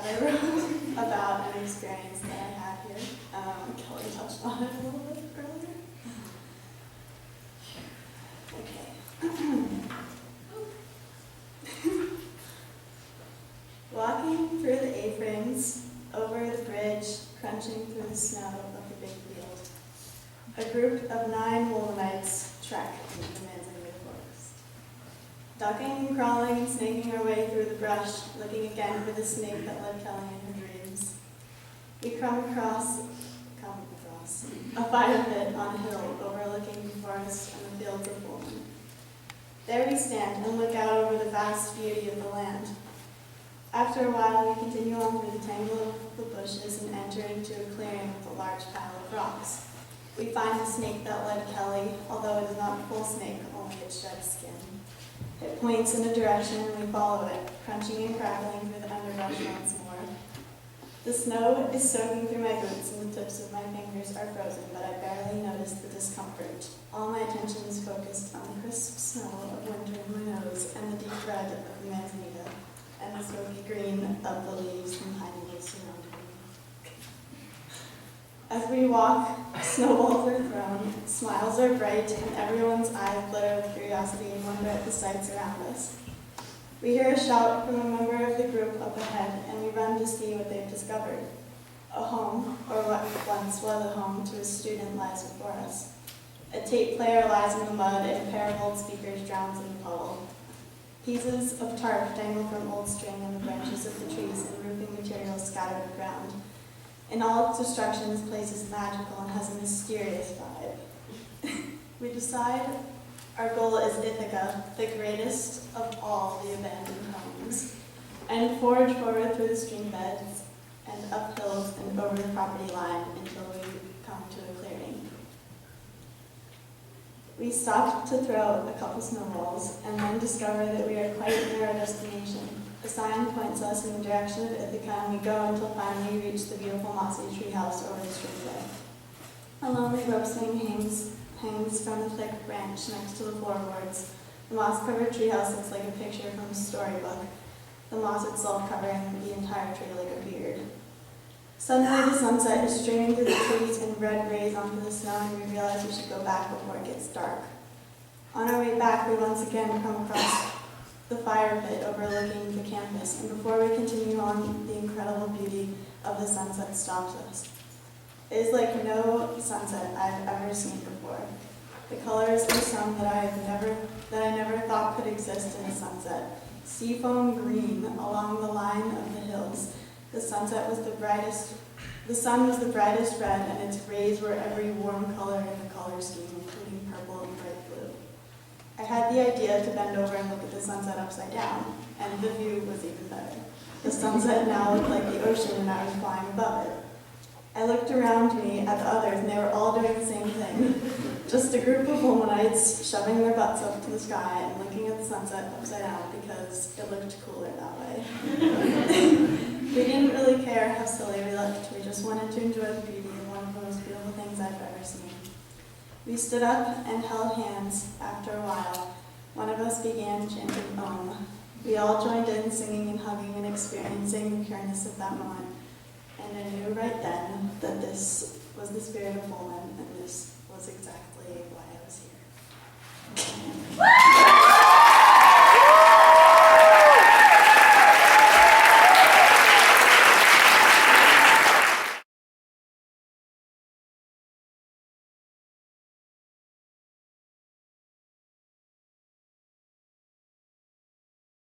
I wrote about an experience that I had here. Kelly touched on it a little bit earlier. Okay. Walking through the A-frames, over the bridge, crunching through the snow of the big field. A group of 9 Woolmanites trek into the Magnolia forest. Ducking and crawling and snaking our way through the brush, looking again for the snake that led Kelly in her dreams. We come across a fire pit on a hill overlooking the forest and the fields of Woolman. There we stand and look out over the vast beauty of the land. After a while, we continue on through the tangle of the bushes and enter into a clearing with a large pile of rocks. We find the snake that led Kelly, although it is not a full snake, only its shed skin. It points in a direction and we follow it, crunching and crackling through the underbrush once more. The snow is soaking through my boots and the tips of my fingers are frozen, but I barely notice the discomfort. All my attention is focused on the crisp snow of winter in my nose and the deep red of the manzanita and the smoky green of the leaves and pine needles surrounding me. As we walk, snowballs are thrown, smiles are bright, and everyone's eyes glitter with curiosity and wonder at the sights around us. We hear a shout from a member of the group up ahead, and we run to see what they've discovered. A home, or what once was a home, to a student lies before us. A tape player lies in the mud, and a pair of old speakers drowns in the puddle. Pieces of tarp dangle from old string on the branches of the trees, and roofing materials scattered around. In all its destruction, this place is magical and has a mysterious vibe. We decide our goal is Ithaca, the greatest of all the abandoned homes, and forge forward through the stream beds and up hills and over the property line until we come to a clearing. We stop to throw a couple snowballs and then discover that we are quite near our destination. A sign points us in the direction of Ithaca, and we go until finally we reach the beautiful mossy treehouse over the streamway. A lonely rope swing hangs from the thick branch next to the floorboards. The moss-covered treehouse looks like a picture from a storybook, the moss itself covering the entire tree like a beard. Suddenly the sunset is streaming through the trees in red rays onto the snow, and we realize we should go back before it gets dark. On our way back, we once again come across the fire pit overlooking the campus, and before we continue on, the incredible beauty of the sunset stops us. It is like no sunset I've ever seen before. The colors are some that I never thought could exist in a sunset. Seafoam green along the line of the hills. The sun was the brightest red, and its rays were every warm color in the color scheme, including purple and bright blue. I had the idea to bend over and look at the sunset upside down, and the view was even better. The sunset now looked like the ocean, and I was flying above it. I looked around me at the others, and they were all doing the same thing. Just a group of Woolmanites shoving their butts up to the sky and looking at the sunset upside down because it looked cooler that way. We didn't really care how silly we looked. We just wanted to enjoy the beauty of one of the most beautiful things I've ever seen. We stood up and held hands. After a while, one of us began chanting Om. We all joined in, singing and hugging and experiencing the pureness of that moment. And I knew right then that this was the spirit of Woolman, and this